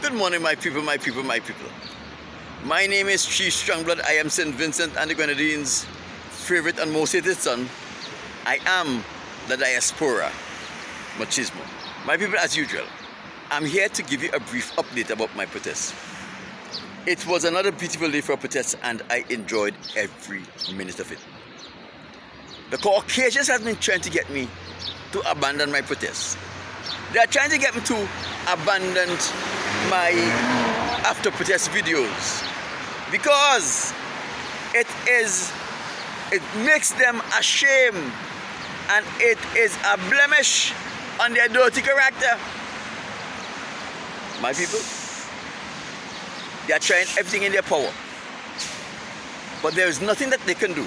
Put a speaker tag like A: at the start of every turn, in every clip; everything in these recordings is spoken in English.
A: Good morning, my people, my people, my people. My name is Chief Strongblood. I am St. Vincent and the Grenadines' favorite and most hated son. I am the diaspora machismo. My people, as usual, I'm here to give you a brief update about my protest. It was another beautiful day for a protest and I enjoyed every minute of it. The Caucasians have been trying to get me to abandon my protest. They are trying to get me to abandon my after protest videos because it makes them ashamed and it is a blemish on their dirty character. My people, they are trying everything in their power, but there is nothing that they can do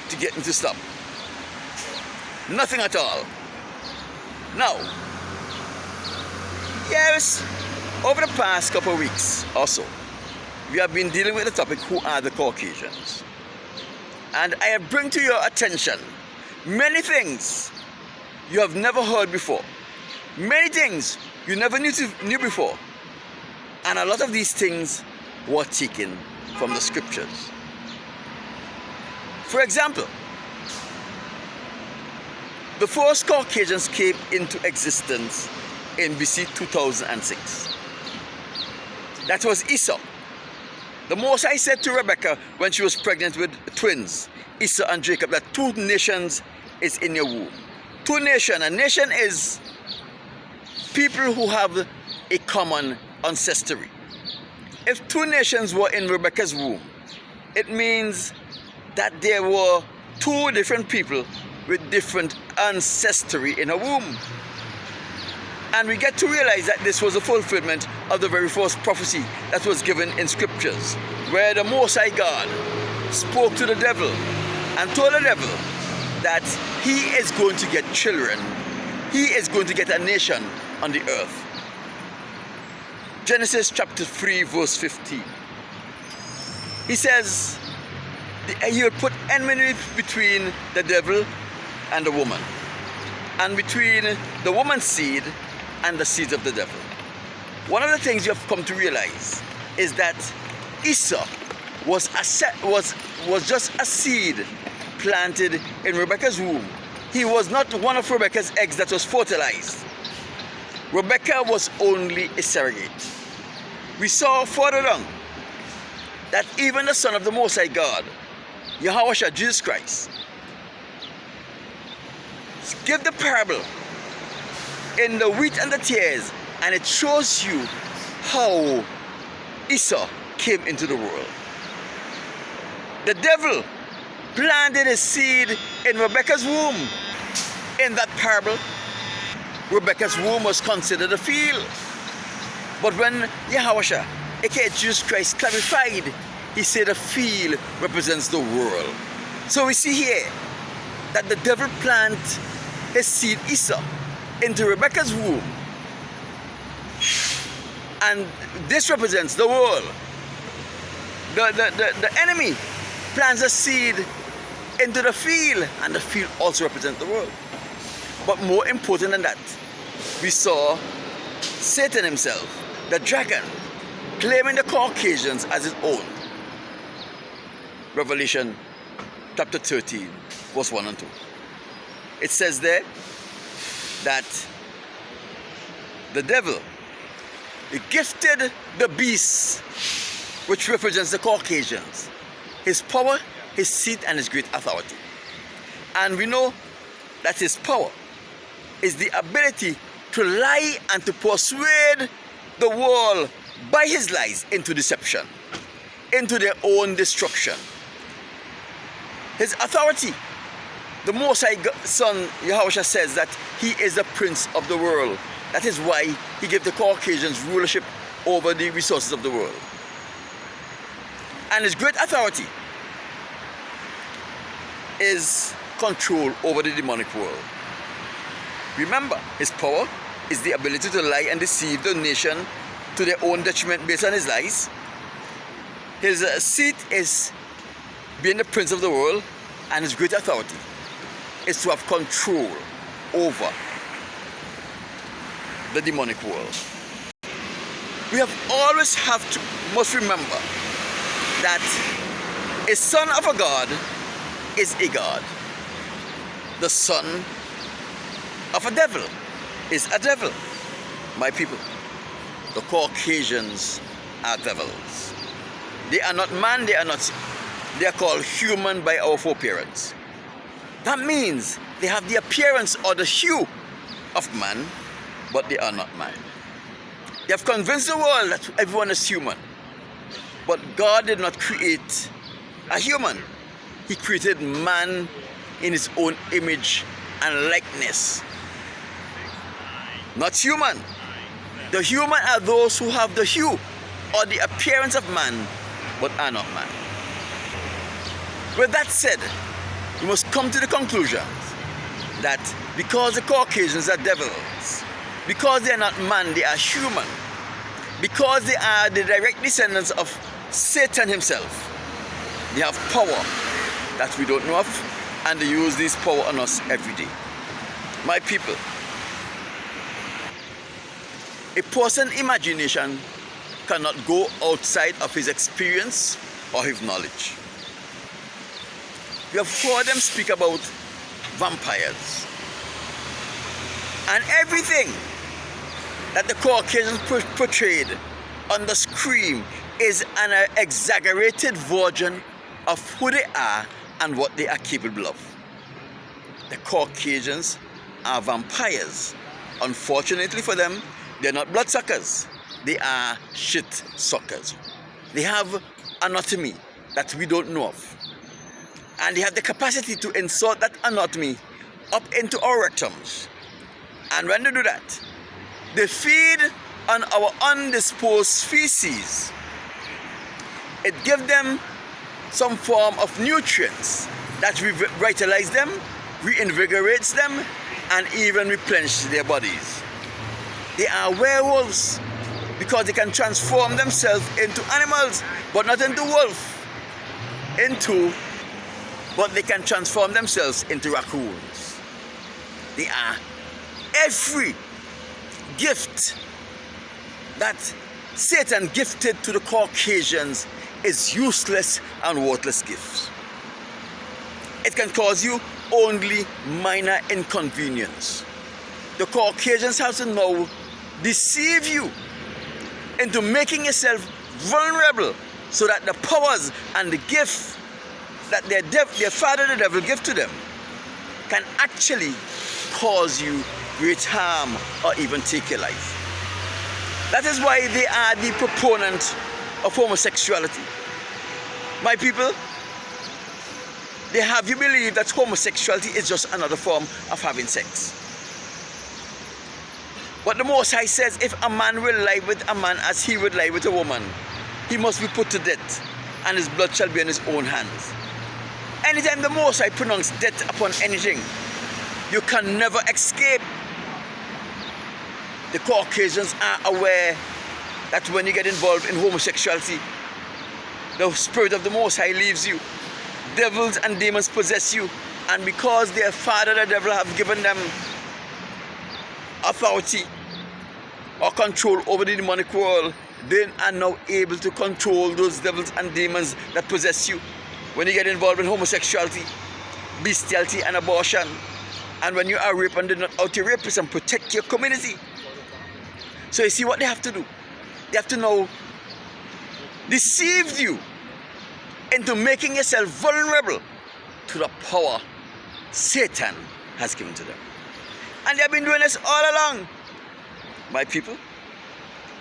A: to get me to stop. Nothing at all. Now, yes, over the past couple of weeks or so, we have been dealing with the topic, who are the Caucasians? And I have bring to your attention many things you have never heard before. Many things you never knew before. And a lot of these things were taken from the scriptures. For example, the first Caucasians came into existence in BC 2006. That was Esau. The Most High said to Rebekah when she was pregnant with twins, Esau and Jacob, that two nations is in your womb. Two nations. A nation is people who have a common ancestry. If two nations were in Rebekah's womb, it means that there were two different people with different ancestry in her womb. And we get to realize that this was a fulfillment of the very first prophecy that was given in scriptures, where the Most High God spoke to the devil and told the devil that he is going to get children. He is going to get a nation on the earth. Genesis chapter 3 verse 15. He says he will put enmity between the devil and the woman, and between the woman's seed and the seeds of the devil. One of the things you have come to realize is that Esau was just a seed planted in Rebekah's womb. He was not one of Rebekah's eggs that was fertilized. Rebekah was only a surrogate. We saw further down that even the Son of the Most High God, Yahushua Jesus Christ, give the parable in the wheat and the tares, and it shows you how Esau came into the world. The devil planted his seed in Rebekah's womb. In that parable, Rebekah's womb was considered a field. But when Yahushua, aka Jesus Christ, clarified, he said a field represents the world. So we see here that the devil planted his seed Esau into Rebekah's womb, and this represents the world. The enemy plants a seed into the field, and the field also represents the world. But more important than that, we saw Satan himself, the dragon, claiming the Caucasians as his own. Revelation chapter 13 verse 1 and 2. It says there that the devil, he gifted the beast, which represents the Caucasians, his power, his seat, and his great authority. And we know that his power is the ability to lie and to persuade the world by his lies into deception, into their own destruction. His authority, the Most High Son, Yahushua, says that he is the prince of the world. That is why he gave the Caucasians rulership over the resources of the world. And his great authority is control over the demonic world. Remember, his power is the ability to lie and deceive the nation to their own detriment based on his lies. His seat is being the prince of the world, and his great authority is to have control over the demonic world. We must remember that a son of a God is a God. The son of a devil is a devil. My people, the Caucasians are devils. They are not man, they are called human by our foreparents. That means they have the appearance or the hue of man, but they are not man. They have convinced the world that everyone is human. But God did not create a human. He created man in his own image and likeness. Not human. The human are those who have the hue or the appearance of man, but are not man. With that said, we must come to the conclusion that because the Caucasians are devils, because they are not man, they are human, because they are the direct descendants of Satan himself, they have power that we don't know of, and they use this power on us every day. My people, a person's imagination cannot go outside of his experience or his knowledge. We have heard them speak about vampires. And everything that the Caucasians portrayed on the screen is an exaggerated version of who they are and what they are capable of. The Caucasians are vampires. Unfortunately for them, they're not bloodsuckers. They are shit suckers. They have anatomy that we don't know of. And they have the capacity to insert that anatomy up into our rectums. And when they do that, they feed on our undisposed feces. It gives them some form of nutrients that revitalize them, reinvigorates them, and even replenish their bodies. They are werewolves because they can transform themselves into animals, but not into wolf. But they can transform themselves into raccoons. They are every gift that Satan gifted to the Caucasians is useless and worthless gifts. It can cause you only minor inconvenience. The Caucasians have to now deceive you into making yourself vulnerable so that the powers and the gifts that their father the devil give to them can actually cause you great harm or even take your life. That is why they are the proponent of homosexuality. My people, they have you believe that homosexuality is just another form of having sex. But the Most High says if a man will lie with a man as he would lie with a woman, he must be put to death, and his blood shall be on his own hands. Anytime the Most High pronounce death upon anything, you can never escape. The Caucasians are aware that when you get involved in homosexuality, the spirit of the Most High leaves you. Devils and demons possess you, and because their father the devil have given them authority or control over the demonic world, they are now able to control those devils and demons that possess you. When you get involved in homosexuality, bestiality and abortion, and when you are raped and do not out to rapists and protect your community. So you see what they have to do? They have to now deceive you into making yourself vulnerable to the power Satan has given to them. And they have been doing this all along. My people,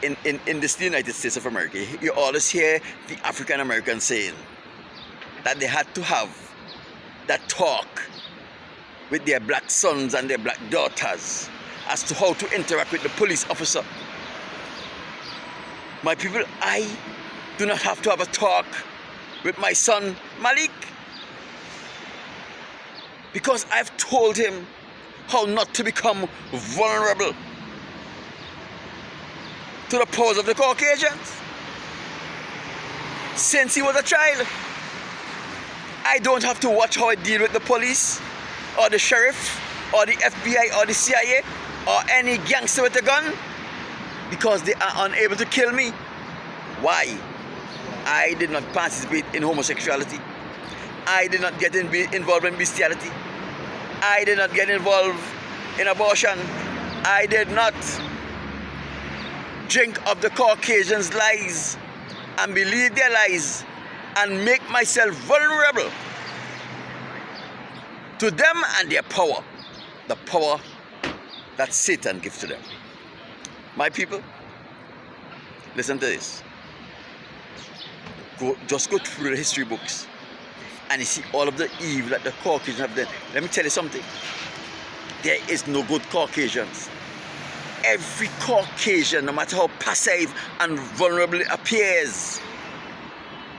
A: in the United States of America, you always hear the African Americans saying that they had to have that talk with their black sons and their black daughters as to how to interact with the police officer. My people, I do not have to have a talk with my son Malik, because I've told him how not to become vulnerable to the powers of the Caucasians. Since he was a child, I don't have to watch how I deal with the police or the sheriff or the FBI or the CIA or any gangster with a gun. because they are unable to kill me. Why? I did not participate in homosexuality. I did not get involved in bestiality. I did not get involved in abortion. I did not drink of the Caucasians' lies and believe their lies and make myself vulnerable to them and their power, the power that Satan gives to them. My people, listen to this. Just go through the history books and you see all of the evil that the Caucasians have done. Let me tell you something. There is no good Caucasians. Every Caucasian, no matter how passive and vulnerable it appears,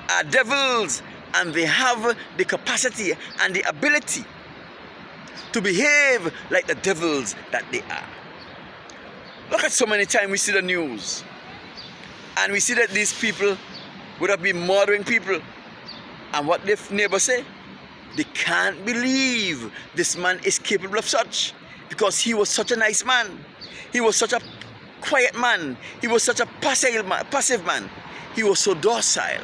A: are devils, and they have the capacity and the ability to behave like the devils that they are. Look at so many times we see the news and we see that these people would have been murdering people, and what their neighbors say, they can't believe this man is capable of such, because he was such a nice man, he was such a quiet man, he was such a passive man, he was so docile.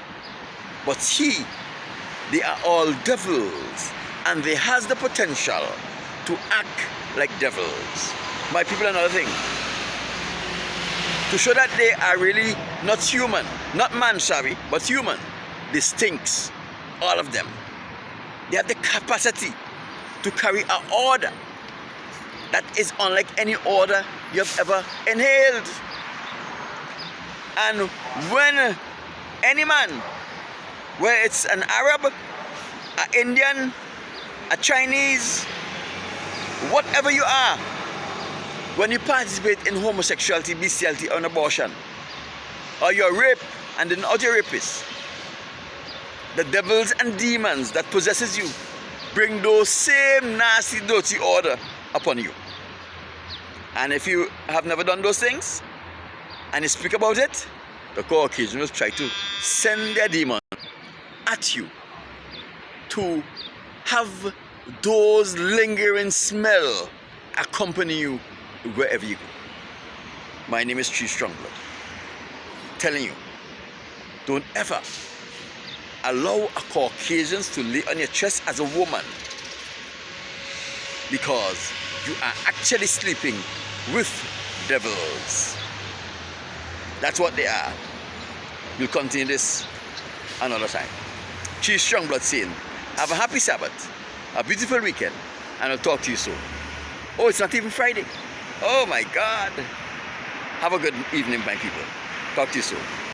A: But they are all devils, and they has the potential to act like devils. My people, another thing, to show that they are really not human, not man, sorry, but human, they stinks, all of them. They have the capacity to carry an order that is unlike any order you have ever inhaled. And when any man, whether it's an Arab, an Indian, a Chinese, whatever you are, when you participate in homosexuality, bestiality, or an abortion, or you're raped and then out you're rapist, the devils and demons that possesses you bring those same nasty, dirty order upon you. And if you have never done those things and you speak about it, the Caucasians will try to send their demon at you to have those lingering smell accompany you wherever you go. My name is Chief Strongblood, telling you, don't ever allow a Caucasian to lay on your chest as a woman, because you are actually sleeping with devils. That's what they are. We'll continue this another time. Chief Strongblood saying, have a happy Sabbath, a beautiful weekend, and I'll talk to you soon. Oh, it's not even Friday. Oh my God. Have a good evening, my people. Talk to you soon.